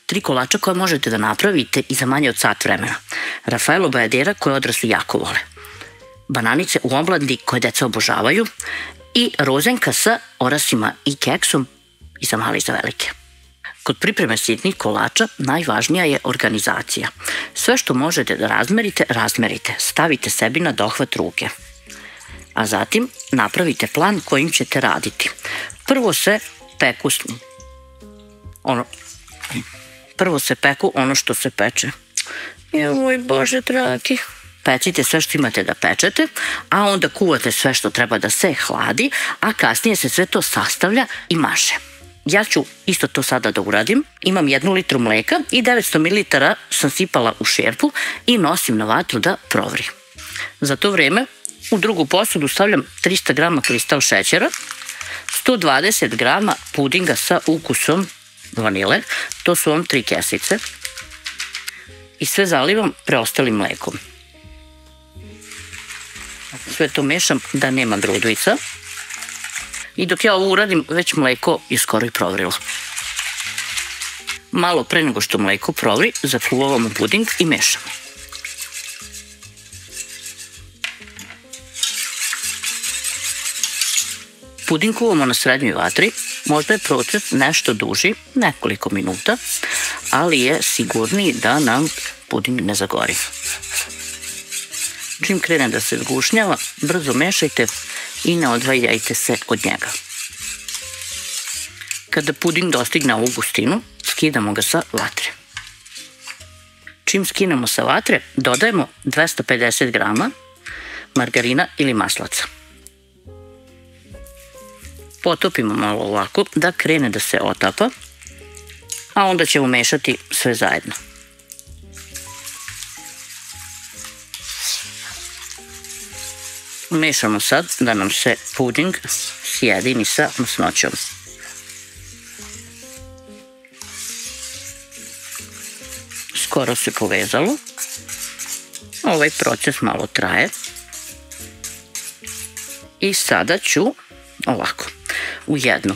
3 kolača koje možete da napravite i za manje od sat vremena. Rafaelo Bajadera koje odrasli jako vole. Bananice u omladi koje deca obožavaju i rozenka sa orasima i keksom i za male i za velike. Kod pripreme sitnih kolača najvažnija je organizacija. Sve što možete da razmerite, razmerite. Stavite sebi na dohvat ruke. A zatim napravite plan kojim ćete raditi. Prvo se peku ono što se peče. Joj Bože dragi. Pecite sve što imate da pečete, a onda kuvate sve što treba da se hladi, a kasnije se sve to sastavlja i maže. Ja ću isto to sada da uradim. Imam 1 litru mleka i 900 ml sam sipala u šerpu i nosim na vatru da provri. Za to vreme u drugu posudu stavljam 300 g kristal šećera, 120 g pudinga sa ukusom vanile, to su vam 3 kesice, i sve zalivam preostalim mlekom. Sve to mešam da nema grudica. I dok ja ovo uradim, već mleko je skoro i provrilo. Malo pre nego što mleko provri, zafluvavamo puding i mešamo. Puding kuvamo na srednjoj vatri, možda je proces nešto duži, nekoliko minuta, ali je sigurniji da nam puding ne zagori. Čim krene da se zgušnjava, brzo mešajte i ne odvajajte se od njega. Kada puding dostigne ovu gustinu, skidamo ga sa vatre. Čim skinemo sa vatre, dodajemo 250 g margarina ili maslaca. Potopimo malo ovako da krene da se otapa, a onda ćemo mešati sve zajedno. Mešamo sad da nam se puding sjedini sa masnoćom. Skoro se povezalo. Ovaj proces malo traje. I sada ću ovako, u jednu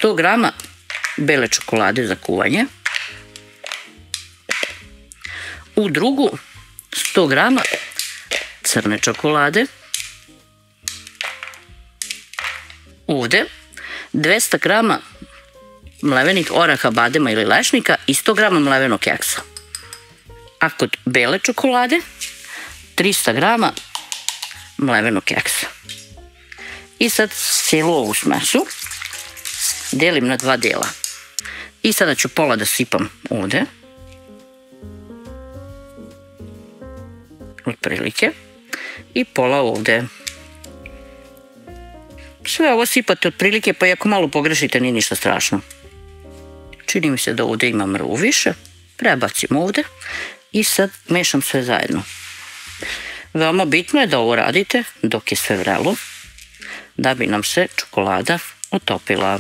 100 g bele čokolade za kuvanje, u drugu 100 g crne čokolade, ovde 200 g mlevenih oraha, badema ili lešnika i 100 g mlevenog keksa. A kod bele čokolade 300 g mlevenog keksa. I sad cijelu ovu smesu delim na 2 dela. I sada ću pola da sipam ovde. Otprilike. I pola ovde. Sve ovo sipate otprilike, pa i ako malo pogrešite, nije ništa strašno. Čini mi se da ovde ima mrvu više. Prebacim ovde i sad mešam sve zajedno. Veoma bitno je da ovo radite dok je sve vrelo, da bi nam se čokolada otopila.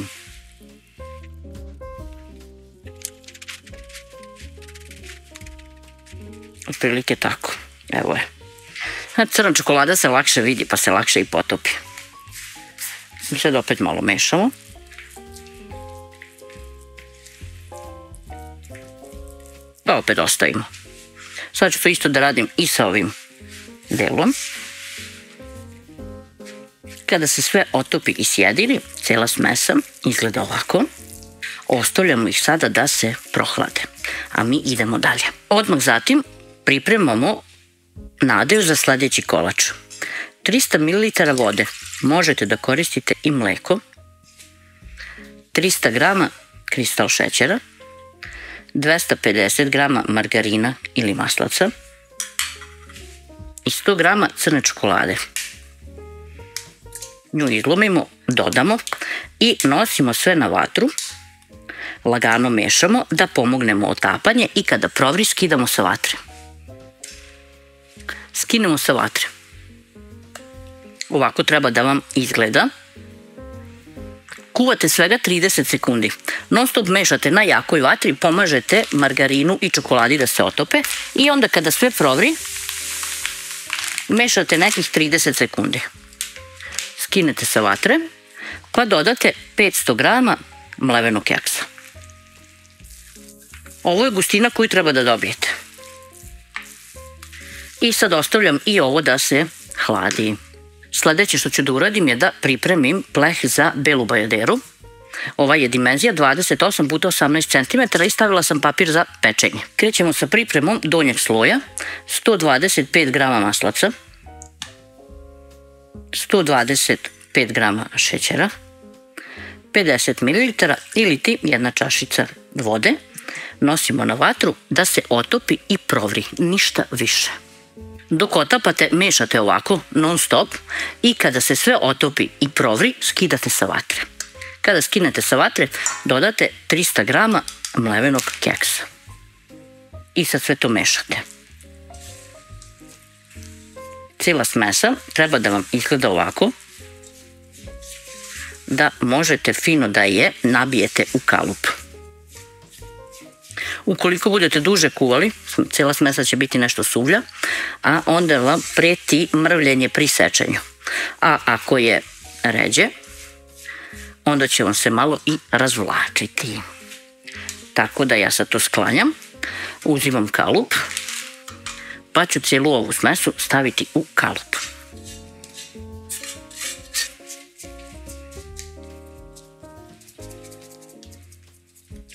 Otprilike tako. Evo je. Crna čokolada se lakše vidi, pa se lakše i potopi. Sad opet malo mešamo. Pa opet ostavimo. Sad ću to isto da radim i sa ovim delom. Kada se sve otopi i sjedini, cela smesa izgleda ovako. Ostavljamo ih sada da se prohlade, a mi idemo dalje. Odmah zatim pripremamo nadev za sledeći kolač. 300 ml vode, možete da koristite i mleko, 300 g kristal šećera, 250 g margarina ili maslaca i 100 g crne čokolade. Nju izlomimo, dodamo i nosimo sve na vatru. Lagano mešamo da pomognemo otapanje i kada provri skidamo sa vatre. Skinemo sa vatre. Ovako treba da vam izgleda. Kuvate svega 30 sekundi. Non stop mešate na jakoj vatri, pomažete margarinu i čokoladi da se otope i onda kada sve provri, mešate nekih 30 sekundi. Skinete sa vatre, pa dodate 500 g mlevenog keksa. Ovo je gustina koju treba da dobijete. I sad ostavljam i ovo da se hladi. Sledeće što ću da uradim je da pripremim pleh za belu bajaderu. Ova je dimenzija 28 x 18 cm i stavila sam papir za pečenje. Krećemo sa pripremom donjeg sloja. 125 g maslaca, 125 g šećera, 50 ml ili ti jedna čašica vode. Nosimo na vatru da se otopi i provri, ništa više. Dok otapate, mešate ovako non stop i kada se sve otopi i provri, skidate sa vatre. Kada skinete sa vatre, dodate 300 g mlevenog keksa. I sad sve to mešate. Cijela smesa treba da vam izgleda ovako, da možete fino da je nabijete u kalup. Ukoliko budete duže kuvali, cijela smesa će biti nešto suvlja, a onda vam preti mrvljenje pri sečenju. A ako je ređe, onda će vam se malo i razvlačiti. Tako da ja sad to sklanjam, uzimam kalup, pa ću cijelu ovu smesu staviti u kalup.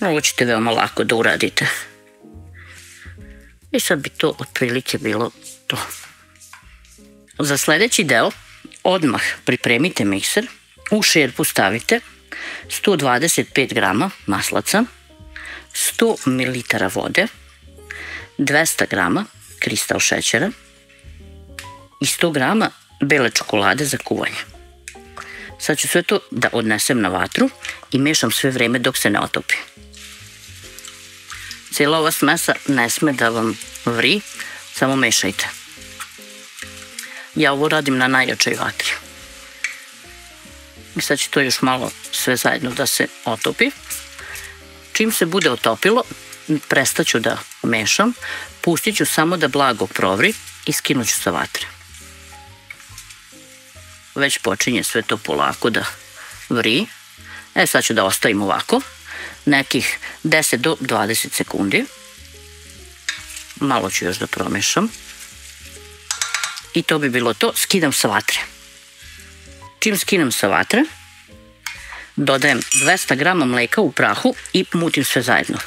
Ovo ćete veoma lako da uradite. I sad bi to otprilike bilo to. Za sledeći deo odmah pripremite mikser, u šerpu stavite 125 g maslaca, 100 ml vode, 200 g kristal šećera i 100 g bele čokolade za kuvanje. Sad ću sve to da odnesem na vatru i mešam sve vreme dok se ne otopi. Cijela ova smesa ne sme da vam vri, samo mešajte. Ja ovo radim na najjačoj vatri. I sad će to još malo sve zajedno da se otopi. Čim se bude otopilo, prestaću da mešam, pustit ću samo da blago provri i skinut ću sa vatre. Već počinje sve to polako da vri. Sad ću da ostavim ovako, nekih 10 do 20 sekundi. Malo ću još da promešam. I to bi bilo to, skidam sa vatre. Čim skinem sa vatre, dodajem 200 g mleka u prahu i mutim sve zajedno.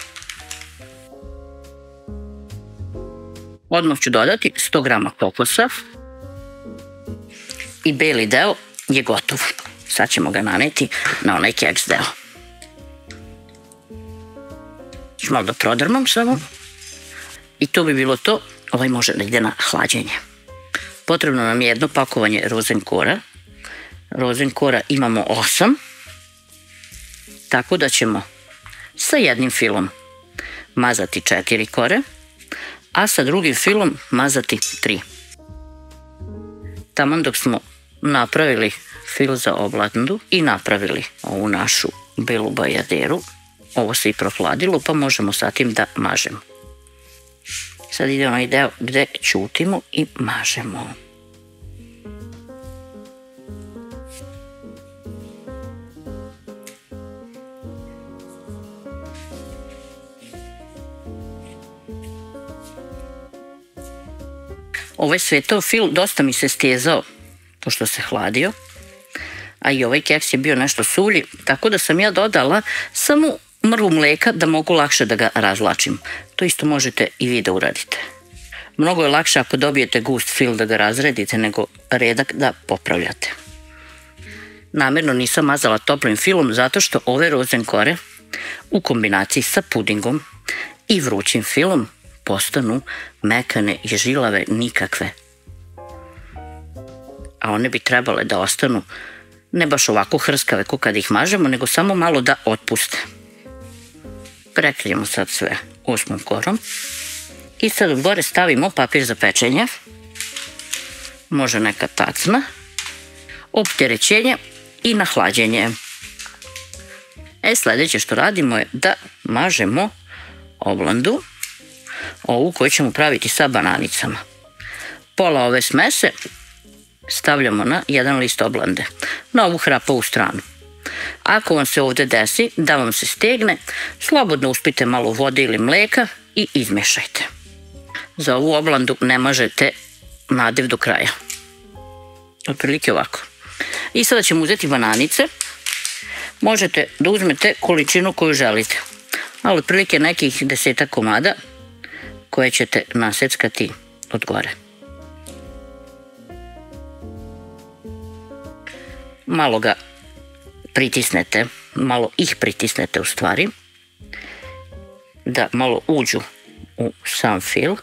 Odmah ću dodati 100 g kokosa i beli deo je gotov. Sad ćemo ga naneti na onaj keks deo. Ću malo da prodrmam samo. I to bi bilo to. Ovaj može da ide na hlađenje. Potrebno nam je jedno pakovanje rozenkora. Rozenkora imamo 8. Tako da ćemo sa jednim filom mazati 4 kore, a sa drugim filom mazati 3. Taman dok smo napravili fil za oblandu i napravili ovu našu belu bajaderu, ovo se i prohladilo, pa možemo sa tim da mažemo. Sad ide onaj deo gde ćutimo i mažemo. Ovaj svetao fil dosta mi se stjezao pošto se hladio, a i ovaj keks je bio nešto suvlji, tako da sam ja dodala samo mrvu mleka da mogu lakše da ga razvlačim. To isto možete i vi da uradite. Mnogo je lakše ako dobijete gust fil da ga razredite nego redak da popravljate. Namerno nisam mazala toplim filom zato što ove rozenkore u kombinaciji sa pudingom i vrućim filom postanu mekane i žilave nikakve. A one bi trebale da ostanu ne baš ovako hrskave ko kad ih mažemo, nego samo malo da otpuste. Prekrijemo sad sve 8. korom i sad gore stavimo papir za pečenje, može neka tacna, opterećenje i na hlađenje. Sledeće što radimo je da mažemo oblandu, ovu koju ćemo praviti sa bananicama. Pola ove smese stavljamo na jedan list oblande, na ovu hrapavu stranu. Ako vam se ovde desi da vam se stegne, slobodno uspite malo vode ili mleka i izmešajte. Za ovu oblandu ne mažete nadev do kraja. Otprilike ovako. I sada ćemo uzeti bananice. Možete da uzmete količinu koju želite, ali otprilike nekih 10 komada koje ćete naseckati od gore. Malo ga pritisnete, malo ih pritisnete u stvari, da malo uđu u sam fil,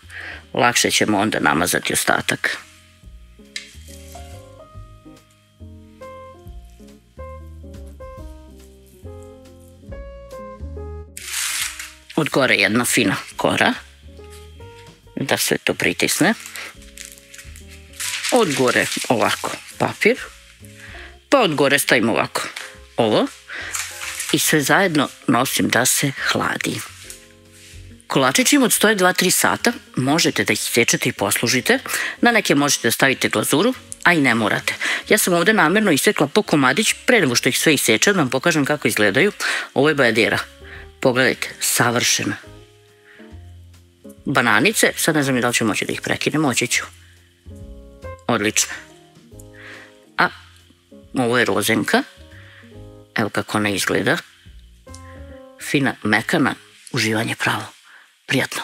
lakše ćemo onda namazati ostatak. Od gore jedna fina kora, da sve to pritisne. Od gore ovako papir, pa od gore stavimo ovako ovo i sve zajedno nosim da se hladi. Kolačići im odstoje 2-3 sata, možete da ih isečete i poslužite. Na neke možete da stavite glazuru, a i ne morate. Ja sam ovde namerno isekla po komadić pre nego što ih sve isečem, da vam pokažem kako izgledaju. Ovo je bajadera. Pogledajte, savršena. Bananice, sad ne znam ni da li ću moći da ih prekinem, moći ću. Odlično. A ovo je rozenka. Evo kako ona izgleda. Fina, mekana, uživanje pravo. Prijatno.